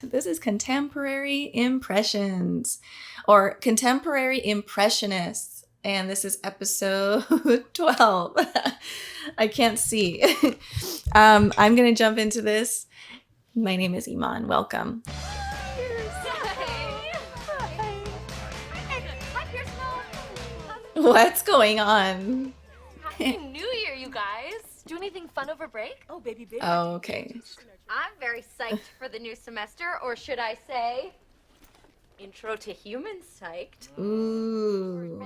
This is Contemporary Impressions, or Contemporary Impressionists, and this is episode 12. I can't see. I'm gonna jump into this. My name is Iman. Welcome. What's going on? Happy New Year, you guys. Do anything fun over break? Oh, baby. Oh, okay. I'm very psyched for the new semester, or should I say, intro to humans psyched. Ooh.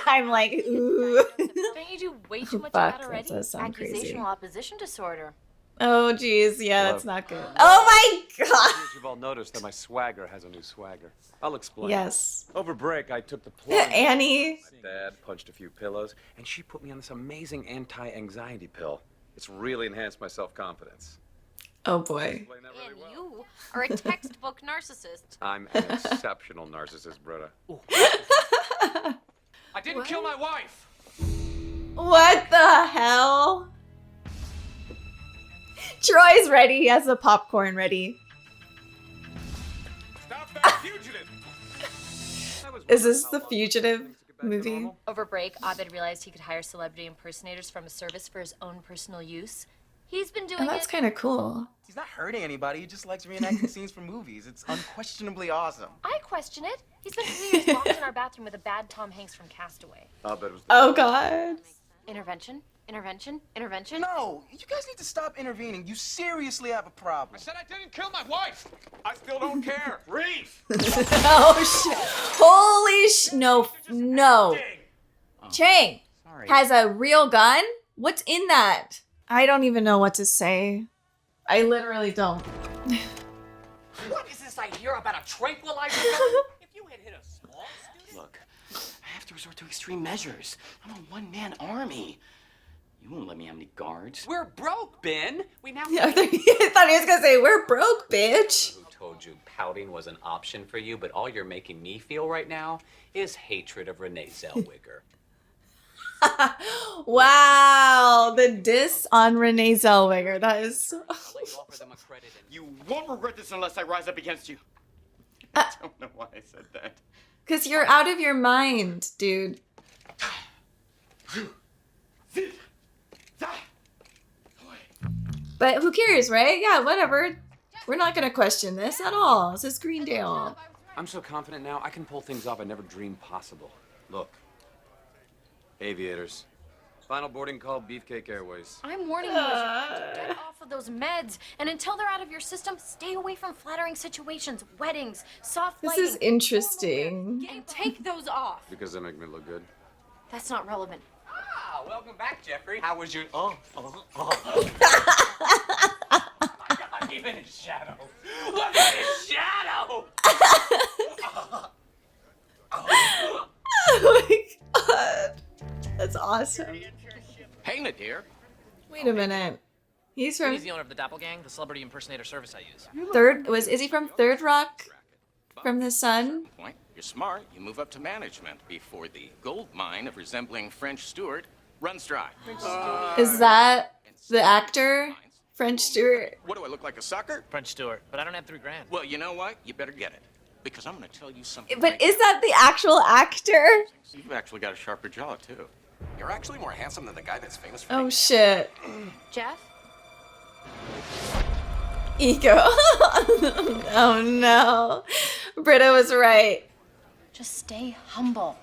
I'm like, ooh. Don't you do way too much Fuck, of that already? that does sound crazy. Accusational opposition disorder. Oh, geez. Yeah, that's not good. Oh, my God. You've all noticed that my swagger has a new swagger. I'll explain. Yes. Over break, I took the plunge. Annie. My dad punched a few pillows, and she put me on this amazing anti-anxiety pill. It's really enhanced my self-confidence. Oh, boy. Explain that really And well. you are a textbook narcissist. I'm an exceptional narcissist, brother. I didn't kill my wife. What the hell? Troy's ready. He has the popcorn ready. Stop that fugitive. Is this the Fugitive movie? Over break, Abed realized he could hire celebrity impersonators from a service for his own personal use. He's been doing Oh, that's it. kind of cool. He's not hurting anybody. He just likes reenacting scenes from movies. It's unquestionably awesome. I question it. He's been 3 years locked in our bathroom with a bad Tom Hanks from Castaway. Abed was Oh, God. Intervention? Intervention? Intervention? No, you guys need to stop intervening. You seriously have a I problem. said I didn't kill my wife. I still don't care. Reef. Oh, shit. Holy no. No. Chang Sorry. has a real gun? What's in that? I don't even know what to say. I literally don't. What is this I hear about a tranquilizer? If you had hit a small student. Look, I have to resort to extreme measures. I'm a one-man army. You won't let me have any guards. We're broke, Ben. We now. I thought he was gonna say, we're broke, bitch. Who told you pouting was an option for you, but all you're making me feel right now is hatred of Renee Zellweger. Wow, the diss on Renee Zellweger. That is. Offer them a credit and You won't regret this unless I rise up against you. I don't know why I said that. Because you're out of your mind, dude. But who cares, right? Yeah, whatever. We're not gonna question this at all. This is Greendale. I'm so confident now, I can pull things off I never dreamed possible. Look. Aviators. Final boarding call, Beefcake Airways. I'm warning you, get off of those meds. And until they're out of your system, stay away from flattering situations, weddings, soft This lighting. is interesting. And take those off. Because they make me look good. That's not relevant. Ah, welcome back, Jeffrey. How was your? Oh. God, even his shadow. Look at his shadow. Oh my god. That's awesome. Hey, Nadir. Wait a minute. He's from He's the owner of the Doppelgang, the celebrity impersonator service I use. is he from Third Rock? From the Sun? Point. You're smart. You move up to management before the gold mine of resembling French Stewart runs dry. Is that the actor? French Stewart? What do I look like, a sucker? French Stewart, but I don't have $3 grand. Well, you know what? You better get it. Because I'm going to tell you something. But is that the actual actor? You've actually got a sharper jaw, too. You're actually more handsome than the guy that's famous for. Oh shit. Jeff? Ego. Oh no. Britta was right. Just stay humble.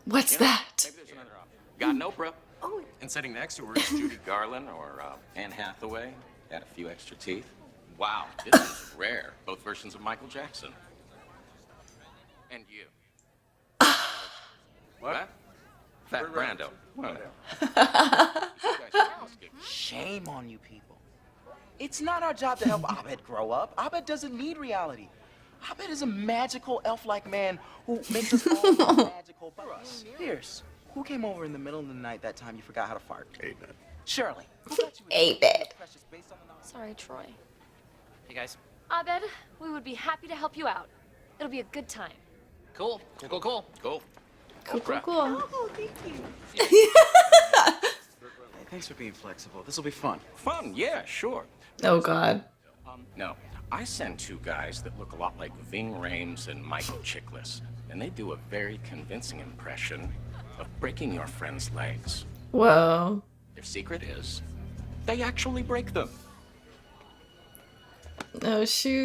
What's that? Maybe there's another option. Got an Oprah. Oh. And sitting next to her is Judy Garland or Anne Hathaway. Got a few extra teeth. Wow, this is rare. Both versions of Michael Jackson. And you. What? Fat Brando. Well, Shame on you people. It's not our job to help Abed grow up. Abed doesn't need reality. Abed is a magical elf-like man who makes us all magical for us. Pierce, who came over in the middle of the night that time you forgot how to fart? Abed. Shirley. Who got you Abed. precious based on the knowledge? Sorry, Troy. Hey guys. Abed, we would be happy to help you out. It'll be a good time. Cool. Cool. Cool, cool, cool. Oh, thank you. Hey, thanks for being flexible. This will be fun. Fun, yeah, sure. Oh god. No, I send two guys that look a lot like Ving Rhames and Michael Chiklis, and they do a very convincing impression of breaking your friend's legs. Whoa. Their secret is they actually break them. Oh, shoot.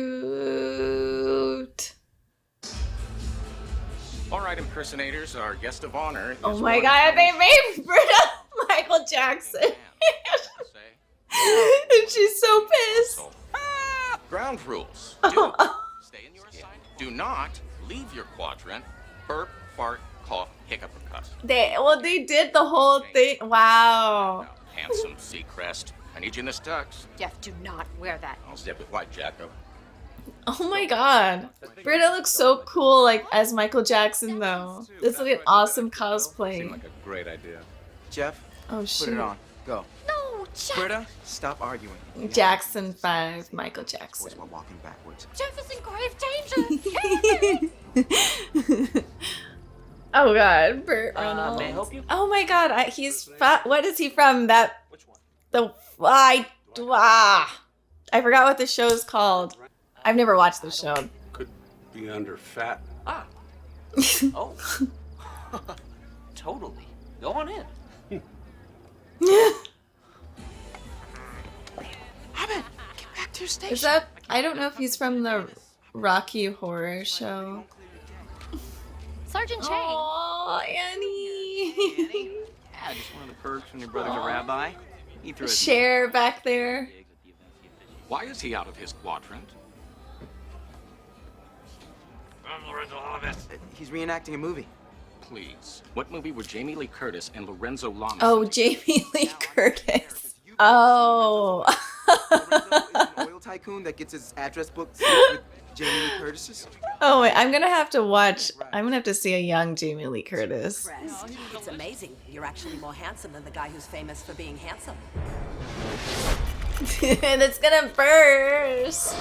All right, impersonators, our guest of honor. Oh is my one god, of they made Britta Michael Jackson. And she's so pissed. Ground rules. Stay in your assignment. Do not leave your quadrant. Burp, fart, cough, hiccup, or cuss. They did the whole thing. Wow. Handsome Seacrest. I need you in this tux. Jeff, do not wear that. I'll zip it white, Jacko. Oh my god. Britta looks so cool, like, as Michael Jackson, though. This is like an awesome cosplay. Seemed like a great idea. Jeff, Oh, put shoot. it on. Go. No, Jeff. Britta, stop arguing. Jackson 5, Michael Jackson. While walking backwards. Jeff is in grave danger. Oh god, Burt Reynolds. May I help you? Oh my god, he's what is he from? That Which one? I forgot what the show's called. I've never watched the show. Could be under fat. Ah. Oh. Totally. Go on in. Abed, get back to your station. Is that? I don't know if he's from the Rocky Horror Show. Sergeant Chang. Oh, Annie. Yeah, just one of the perks when your brother's a rabbi. He threw his Cher back there. Why is he out of his quadrant? He's reenacting a movie. Please. What movie were Jamie Lee Curtis and Lorenzo Lamas? Oh, Jamie Lee Curtis. Oh. Lorenzo is an oil tycoon that gets his address book with Jamie Lee Curtis's. Oh wait, I'm gonna have to see a young Jamie Lee Curtis. It's amazing. You're actually more handsome than the guy who's famous for being handsome. And it's gonna burst.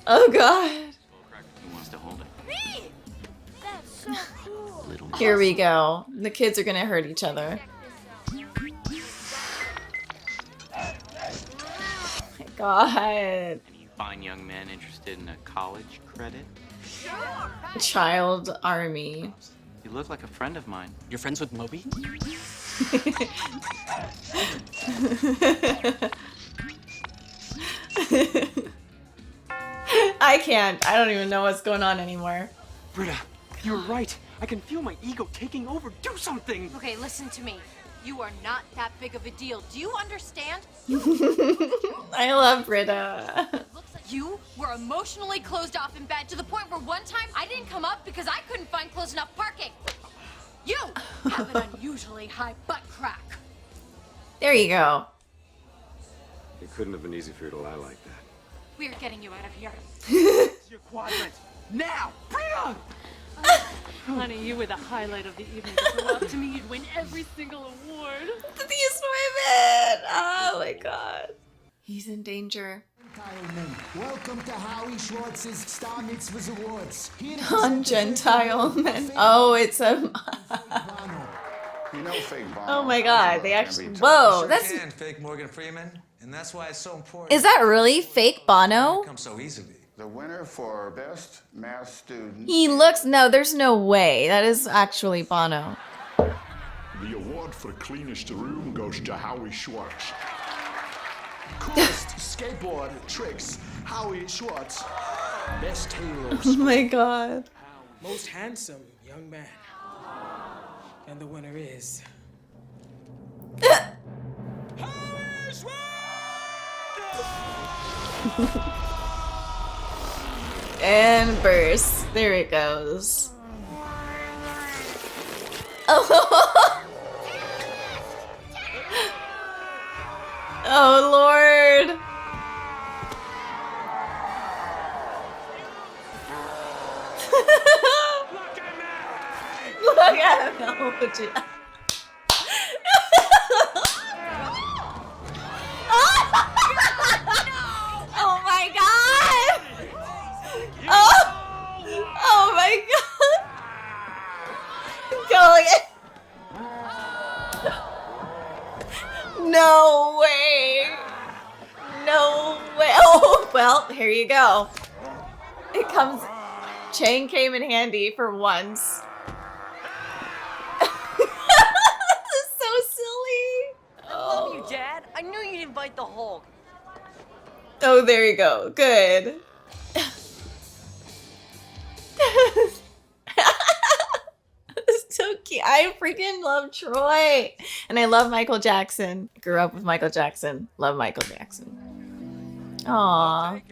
Oh god. He wants to hold it. Me! That's so cool. Little Here we go. The kids are gonna hurt each other. Oh my god. Any fine young men interested in a college credit? Child army. You look like a friend of mine. You're friends with Moby? I can't. I don't even know what's going on anymore. Britta, you're right. I can feel my ego taking over. Do something. Okay, listen to me. You are not that big of a deal. Do you understand? I love Britta. You were emotionally closed off in bed to the point where one time I didn't come up because I couldn't find close enough parking. You have an unusually high butt crack. There you go. It couldn't have been easy for you to lie like that. We're getting you out of here. Your quadrant. Now! Britta! Honey, you were the highlight of the evening. If you up to me, you'd win every single award. These women! Oh my god. He's in danger. Welcome to Howie Schwartz's Star Mitzvahs Awards. Non-Gentile men. Oh, it's a... You know fake Bono. Oh my god, they actually... Whoa, that's... Sure can, fake Morgan Freeman, and that's why it's so important. Is that really fake Bono? It comes so easily. The winner for Best Math Student. He looks... No, there's no way. That is actually Bono. The award for cleanest room goes to Howie Schwartz. Coolest skateboard tricks, Howie Schwartz. Best heroes. Oh my god. Most handsome young man. And the winner is... And burst. There it goes. Oh, oh Lord. Look at him. Oh, gee. Oh my god! Oh my god! Going in. No way! No Here you go. It comes. Chang came in handy for once. This is so silly. I love you, Dad. I knew you'd invite the Hulk. Oh, there you go. Good. It's so cute. I freaking love Troy. And I love Michael Jackson. Grew up with Michael Jackson. Love Michael Jackson. Aww.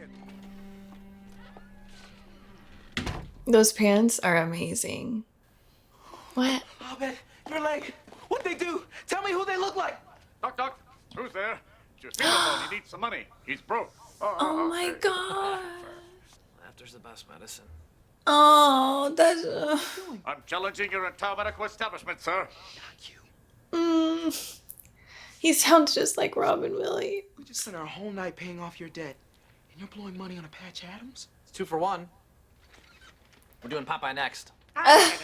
Those pants are amazing. What? Abed, your leg. What'd they do? Tell me who they look like. Knock, knock. Who's there? Just see him. He needs some money. He's broke. Oh my god. Laughter's the best medicine. Oh, that's. I'm challenging your entire medical establishment, sir. He sounds just like Robin Willie. We just spent our whole night paying off your debt, and you're blowing money on a Patch Adams? It's 2 for 1. We're doing Popeye next. Get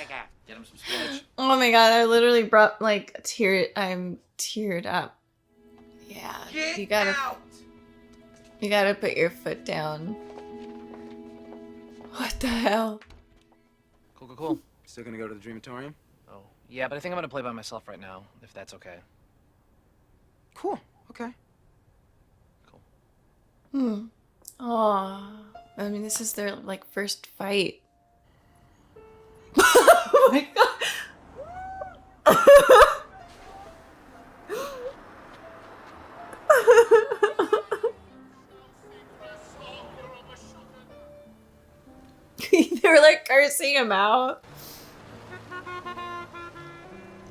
him some spinach. Oh my god, I literally brought like a tear. I'm teared up. Yeah, you gotta put your foot down. What the hell? Cool. Still gonna go to the Dreamatorium? Oh, yeah, but I think I'm gonna play by myself right now, if that's okay. Cool. Okay. Aw. I mean, this is their like first fight. Oh my god. They were like cursing him out.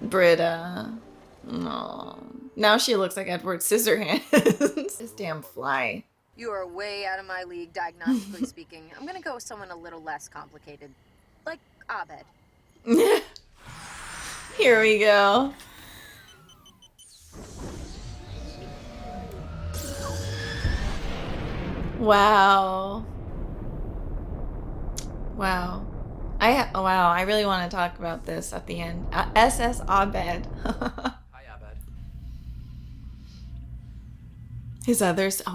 Britta. Aww. Now she looks like Edward Scissorhands. This damn fly. You are way out of my league, diagnostically speaking. I'm gonna go with someone a little less complicated. Like Abed. Here we go. Wow. Wow. I really want to talk about this at the end. SS Abed. Hi, Abed.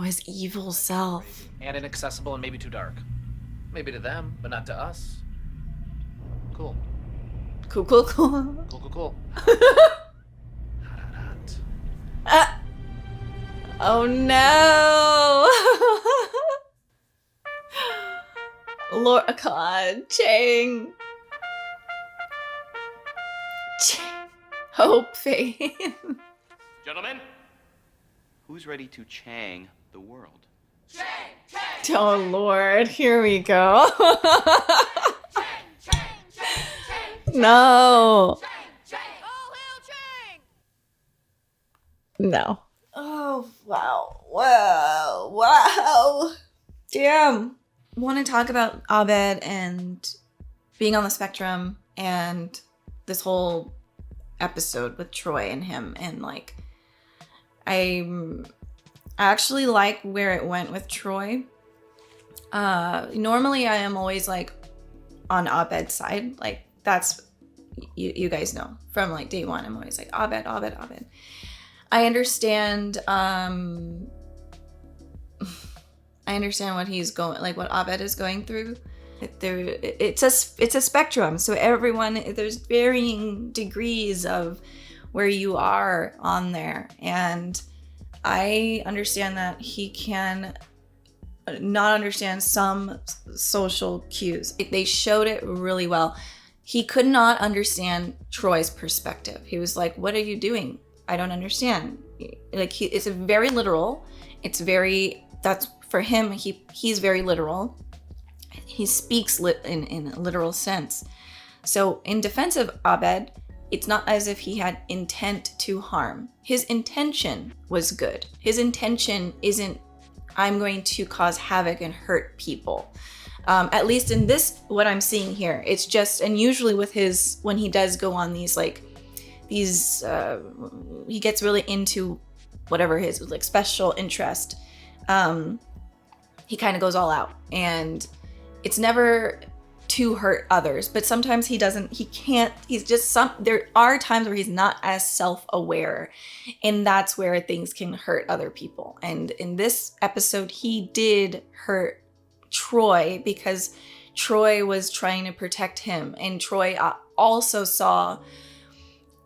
His evil self. And inaccessible and maybe too dark. Maybe to them, but not to us. Cool. Cool. Cool. Oh no! Lord God, Chang. Hope, faith. Gentlemen, who's ready to Chang the world? Oh Lord, here we go. No. No. Oh, wow. Wow. Damn. I want to talk about Abed and being on the spectrum and this whole episode with Troy and him. And like, I actually like where it went with Troy. Normally I am always like on Abed's side. Like that's, you guys know from like day one, I'm always like Abed. I understand what he's going, like what Abed is going through. It's a spectrum. So everyone, there's varying degrees of where you are on there. And I understand that he can not understand some social cues. They showed it really well. He could not understand Troy's perspective. He was like, what are you doing? I don't understand. Like it's very literal. That's for him, he's very literal. He speaks in a literal sense. So in defense of Abed, it's not as if he had intent to harm. His intention was good. His intention isn't, I'm going to cause havoc and hurt people. At least in this, what I'm seeing here, it's just, and usually with when he does go on these, he gets really into whatever his like special interest. He kind of goes all out, and it's never to hurt others, but sometimes there are times where he's not as self-aware, and that's where things can hurt other people. And in this episode, he did hurt Troy because Troy was trying to protect him. And Troy also saw,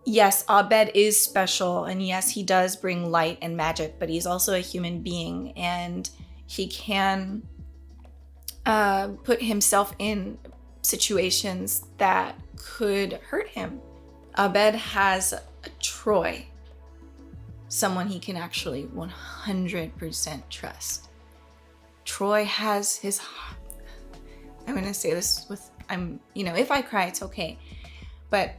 yes, Abed is special. And yes, he does bring light and magic, but he's also a human being. And he can put himself in situations that could hurt him. Abed has a Troy, someone he can actually 100% trust. Troy has his heart. I'm gonna say this with, if I cry, it's okay. But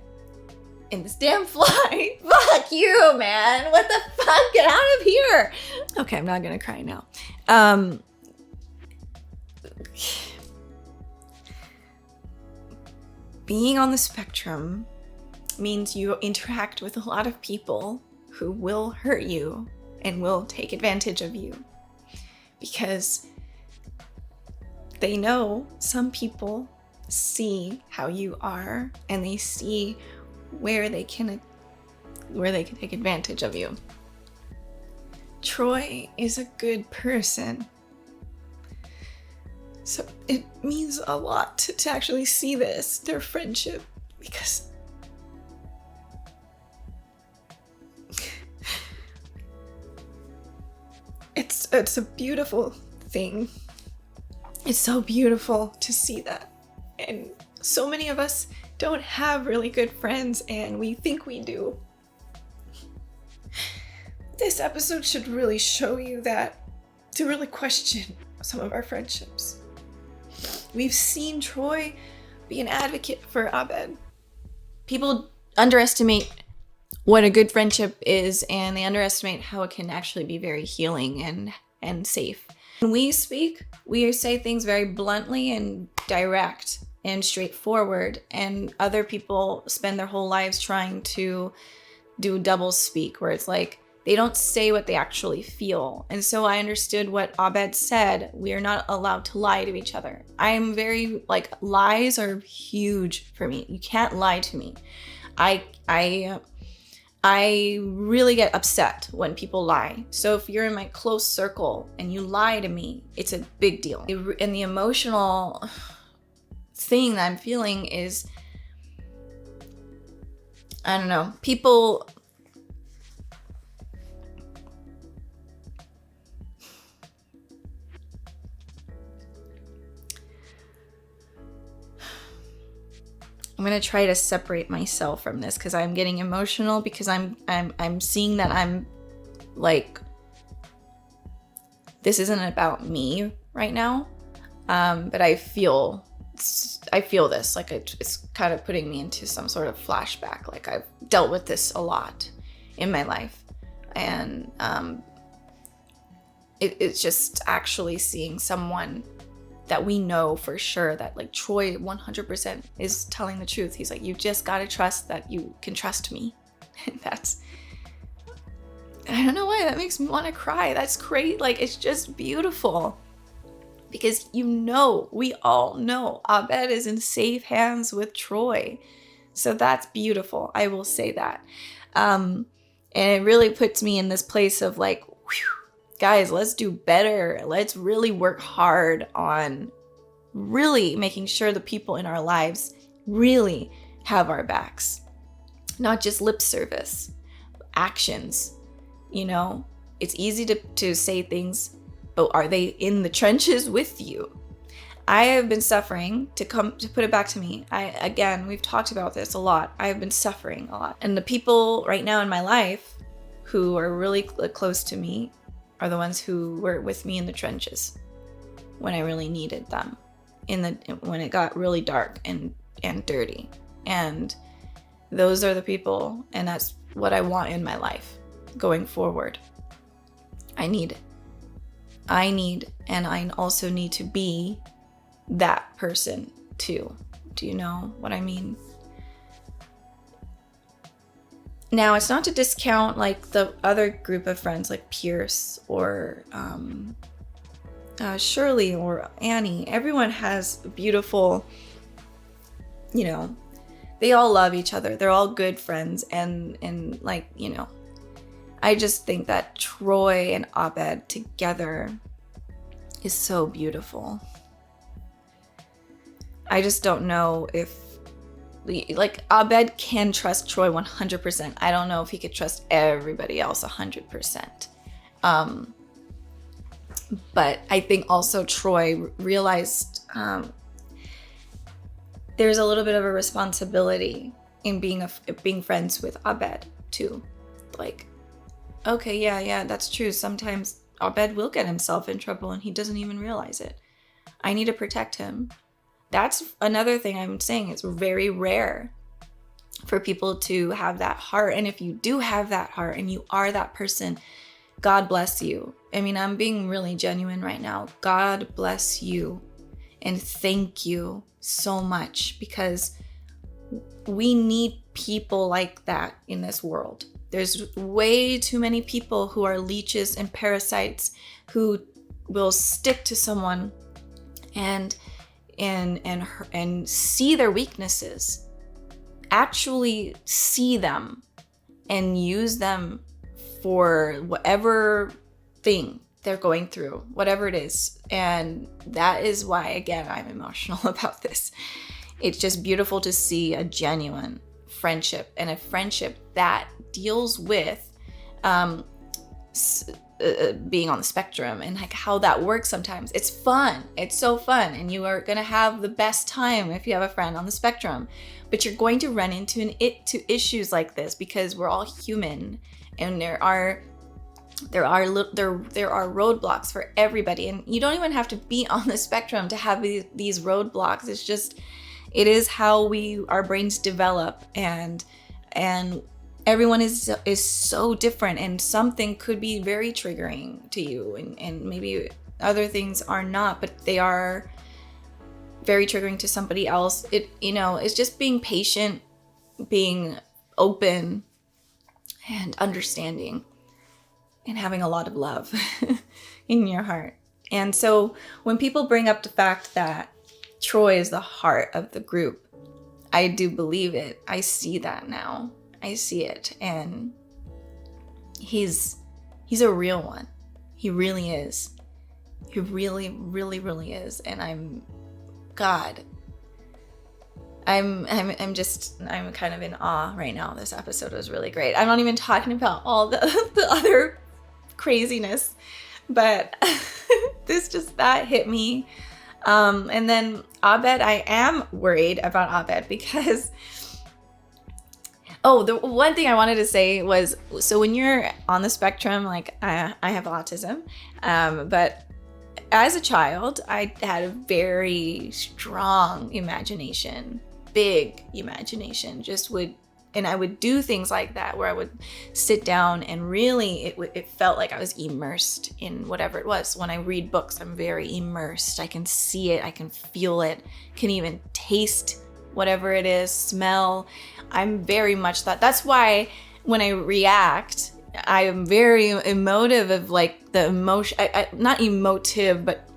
in this damn fly, fuck you, man. What the fuck? Get out of here. Okay, I'm not gonna cry now. Being on the spectrum means you interact with a lot of people who will hurt you and will take advantage of you, because they know some people see how you are and they see where they can take advantage of you. Troy is a good person. So it means a lot to actually see their friendship, because it's a beautiful thing. It's so beautiful to see that. And so many of us don't have really good friends, and we think we do. This episode should really show you that, to really question some of our friendships. We've seen Troy be an advocate for Abed. People underestimate what a good friendship is, and they underestimate how it can actually be very healing and safe. When we speak, we say things very bluntly and direct and straightforward, and other people spend their whole lives trying to do double speak, where it's like they don't say what they actually feel. And so I understood what Abed said. We are not allowed to lie to each other. I'm very, lies are huge for me. You can't lie to me. I really get upset when people lie. So if you're in my close circle and you lie to me, it's a big deal. And the emotional thing that I'm feeling is, I don't know, people... I'm gonna try to separate myself from this because I'm getting emotional, because I'm seeing that I'm like, this isn't about me right now, but I feel this, like it's kind of putting me into some sort of flashback. Like I've dealt with this a lot in my life, and it's just actually seeing someone that we know for sure that like Troy 100% is telling the truth. He's like, you just gotta trust that you can trust me. And that's, I don't know why that makes me want to cry. That's great. Like, it's just beautiful, because we all know Abed is in safe hands with Troy. So that's beautiful. I will say that. And it really puts me in this place of like, whew, guys, let's do better. Let's really work hard on really making sure the people in our lives really have our backs. Not just lip service, actions. It's easy to say things, but are they in the trenches with you? I have been suffering, to put it back to me. We've talked about this a lot. I have been suffering a lot. And the people right now in my life who are really close to me are the ones who were with me in the trenches when I really needed them, when it got really dark and dirty. And those are the people, and that's what I want in my life going forward. I need, and I also need to be that person too. Do you know what I mean? Now, it's not to discount like the other group of friends like Pierce or Shirley or Annie. Everyone has beautiful, they all love each other. They're all good friends. And like, I just think that Troy and Abed together is so beautiful. I just don't know if, like, Abed can trust Troy 100%. I don't know if he could trust everybody else 100%. But I think also Troy realized there's a little bit of a responsibility in being friends with Abed too. Like, okay, yeah, that's true. Sometimes Abed will get himself in trouble and he doesn't even realize it. I need to protect him. That's another thing I'm saying. It's very rare for people to have that heart. And if you do have that heart and you are that person, God bless you. I mean, I'm being really genuine right now. God bless you. And thank you so much, because we need people like that in this world. There's way too many people who are leeches and parasites who will stick to someone and see their weaknesses, actually see them and use them for whatever thing they're going through, whatever it is. And that is why, again, I'm emotional about this. It's just beautiful to see a genuine friendship, and a friendship that deals with being on the spectrum and like how that works sometimes. It's fun. It's so fun. And you are going to have the best time if you have a friend on the spectrum. But you're going to run into issues like this, because we're all human, and there are roadblocks for everybody. And you don't even have to be on the spectrum to have these roadblocks. It's just, it is how our brains develop, and everyone is so different, and something could be very triggering to you, and maybe other things are not, but they are very triggering to somebody else. It's just being patient, being open and understanding, and having a lot of love in your heart. And so when people bring up the fact that Troy is the heart of the group, I do believe it. I see that now. I see it. And he's a real one. He really is. He really, really, really is. And I'm kind of in awe right now. This episode was really great. I'm not even talking about all the other craziness, but that hit me. And then Abed, I am worried about Abed, because the one thing I wanted to say was, so when you're on the spectrum, like I have autism, but as a child, I had a very strong imagination, big imagination, and I would do things like that, where I would sit down and really, it felt like I was immersed in whatever it was. When I read books, I'm very immersed. I can see it, I can feel it, can even taste whatever it is, smell. I'm very much that. That's why when I react, I am very emotive of like the emotion, not emotive, but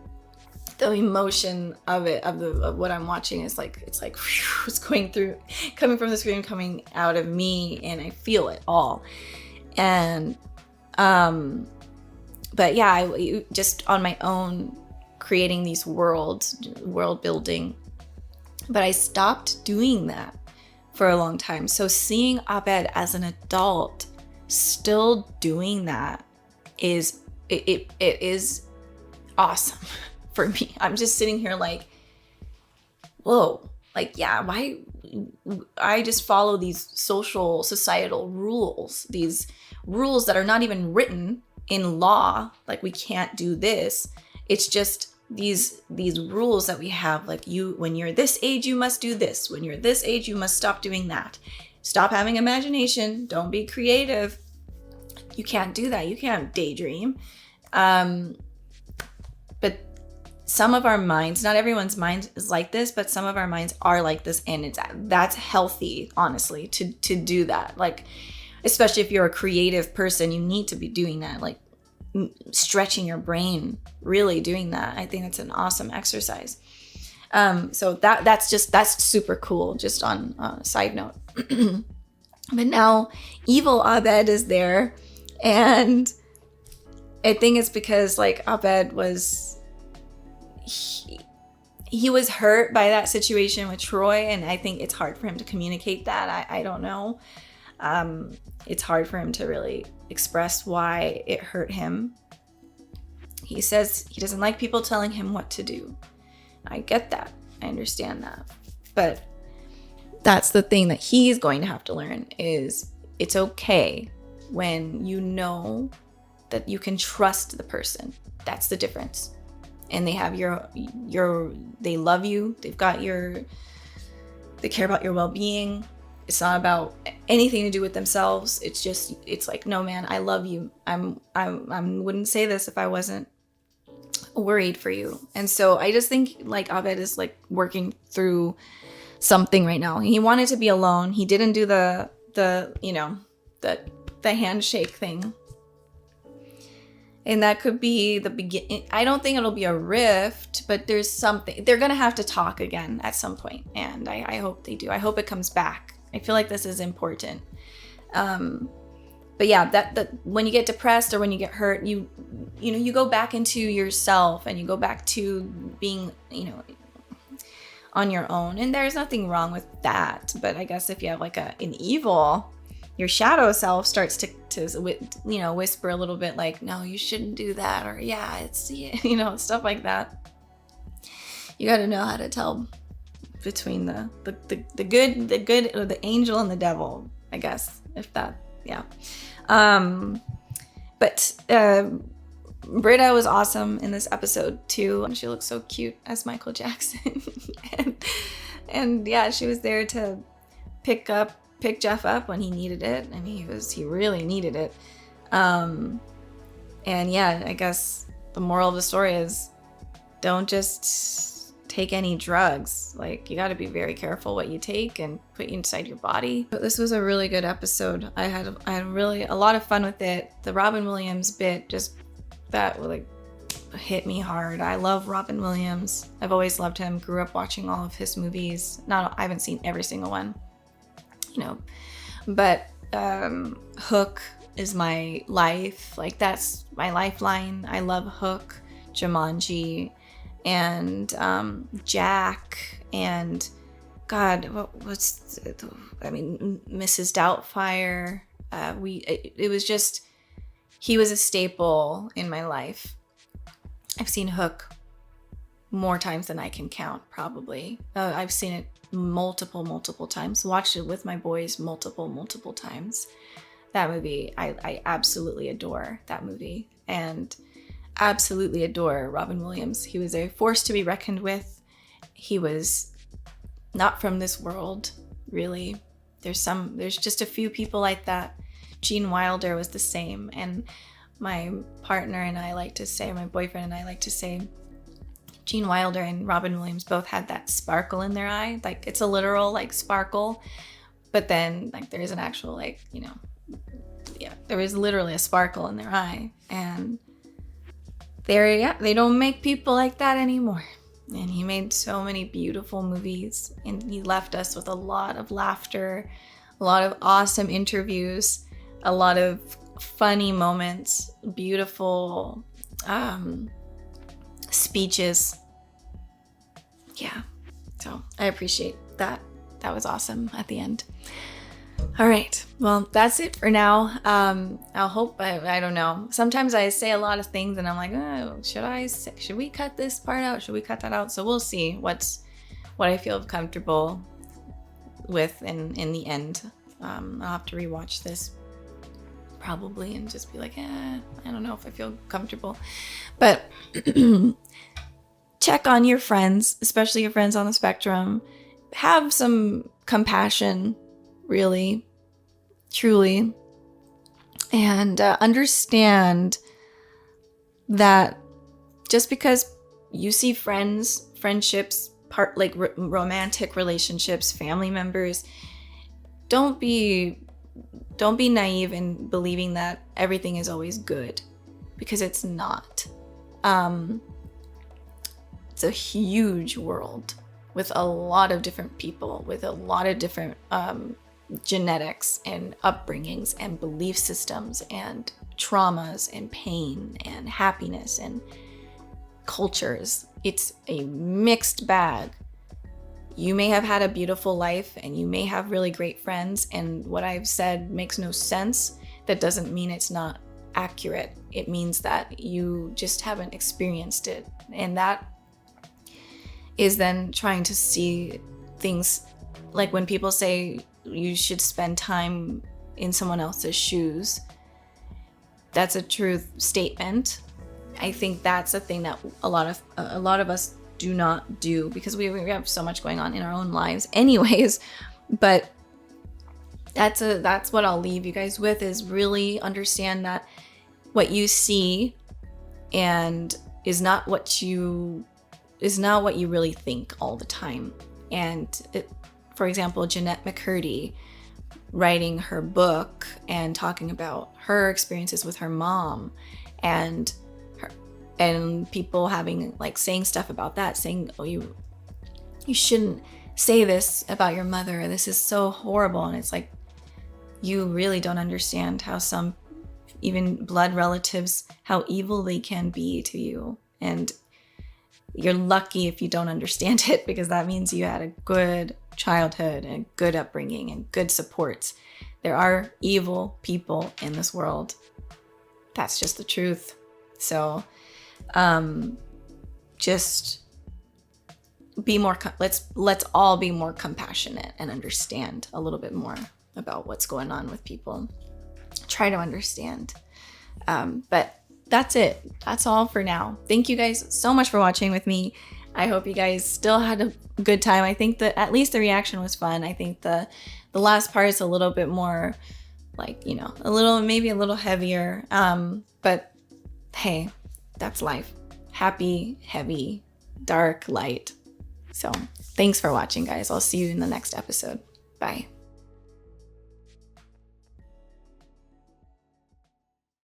the emotion of it, of what I'm watching is like, it's like, whew, it's going through, coming from the screen, coming out of me, and I feel it all. And, but yeah, I just on my own creating these world building, but I stopped doing that for a long time. So seeing Abed as an adult still doing that is, it is awesome. For me, I'm just sitting here like, whoa, like, yeah, why? I just follow these societal rules, these rules that are not even written in law. Like, we can't do this. It's just these rules that we have. Like, when you're this age, you must do this. When you're this age, you must stop doing that. Stop having imagination. Don't be creative. You can't do that. You can't daydream. But some of our minds, not everyone's mind is like this, but some of our minds are like this, and that's healthy, honestly, to do that. Like, especially if you're a creative person, you need to be doing that, like stretching your brain, really doing that. I think that's an awesome exercise. So that's super cool, just on a side note. But now evil Abed is there, and I think it's because like Abed was, he was hurt by that situation with Troy, and I think it's hard for him to communicate that. I don't know. It's hard for him to really express why it hurt him. He says he doesn't like people telling him what to do. I get that. I understand that. But that's the thing that he's going to have to learn, is it's okay when you know that you can trust the person. That's the difference. And they have they love you. They care about your well-being. It's not about anything to do with themselves. It's like, no, man, I love you. I wouldn't say this if I wasn't worried for you. And so I just think like Abed is like working through something right now. He wanted to be alone. He didn't do the handshake thing. And that could be the beginning. I don't think it'll be a rift, but there's something. They're going to have to talk again at some point. And I hope they do. I hope it comes back. I feel like this is important. But yeah, that when you get depressed or when you get hurt, you go back into yourself and you go back to being, on your own. And there's nothing wrong with that. But I guess if you have like an evil, your shadow self starts to whisper a little bit like, no, you shouldn't do that. Or yeah, it's, stuff like that. You got to know how to tell between the good, or the angel and the devil, I guess, if that, yeah. But Britta was awesome in this episode too. And she looks so cute as Michael Jackson. and yeah, she was there to pick Jeff up when he needed it, and he really needed it. And yeah, I guess the moral of the story is don't just take any drugs. Like, you got to be very careful what you take and put inside your body. But this was a really good episode. I had really a lot of fun with it. The Robin Williams bit that like hit me hard. I love Robin Williams. I've always loved him. Grew up watching all of his movies. I haven't seen every single one, but Hook is my life. Like, that's my lifeline. I love Hook, Jumanji, and Jack, and God, Mrs. Doubtfire. It was just, he was a staple in my life. I've seen Hook more times than I can count, probably. I've seen it multiple times. Watched it with my boys multiple times. That movie, I absolutely adore that movie, and absolutely adore Robin Williams. He was a force to be reckoned with. He was not from this world, really. There's just a few people like that. Gene Wilder was the same, and my partner and I like to say, my boyfriend and I like to say, Gene Wilder and Robin Williams both had that sparkle in their eye. Like, it's a literal like sparkle, but then like there's an actual there was literally a sparkle in their eye, and they don't make people like that anymore. And he made so many beautiful movies, and he left us with a lot of laughter, a lot of awesome interviews, a lot of funny moments, beautiful speeches. Yeah, so I appreciate that. That was awesome at the end. All right, well, that's it for now. I'll hope, I don't know. Sometimes I say a lot of things and I'm like, oh, should we cut this part out? Should we cut that out? So we'll see what I feel comfortable with in the end. I'll have to rewatch this probably and just be like, I don't know if I feel comfortable. But check on your friends, especially your friends on the spectrum. Have some compassion, really, truly, and understand that just because you see friendships, romantic relationships, family members, don't be naive in believing that everything is always good, because it's not. It's a huge world with a lot of different people, with a lot of different genetics and upbringings and belief systems and traumas and pain and happiness and cultures. it's a mixed bag. You may have had a beautiful life and you may have really great friends, and what I've said makes no sense. That doesn't mean it's not accurate. It means that you just haven't experienced it. And that is then trying to see things like when people say you should spend time in someone else's shoes. That's a true statement. I think that's a thing that a lot of us do not do because we have so much going on in our own lives anyways. But that's what I'll leave you guys with, is really understand that what you see and is not what you really think all the time. And for example, Jeanette McCurdy writing her book and talking about her experiences with her mom, and people having like saying stuff about that, saying, oh, you shouldn't say this about your mother, this is so horrible. And it's like, you really don't understand how some even blood relatives, how evil they can be to you. And you're lucky if you don't understand it, because that means you had a good childhood and good upbringing and good supports. There are evil people in this world. That's just the truth. So just be more, let's all be more compassionate and understand a little bit more about what's going on with people. Try to understand. But that's it. That's all for now. Thank you guys so much for watching with me. I hope you guys still had a good time. I think that at least the reaction was fun. I think the last part is a little bit more like, maybe a little heavier. But hey, that's life. Happy, heavy, dark, light. So thanks for watching, guys. I'll see you in the next episode. Bye.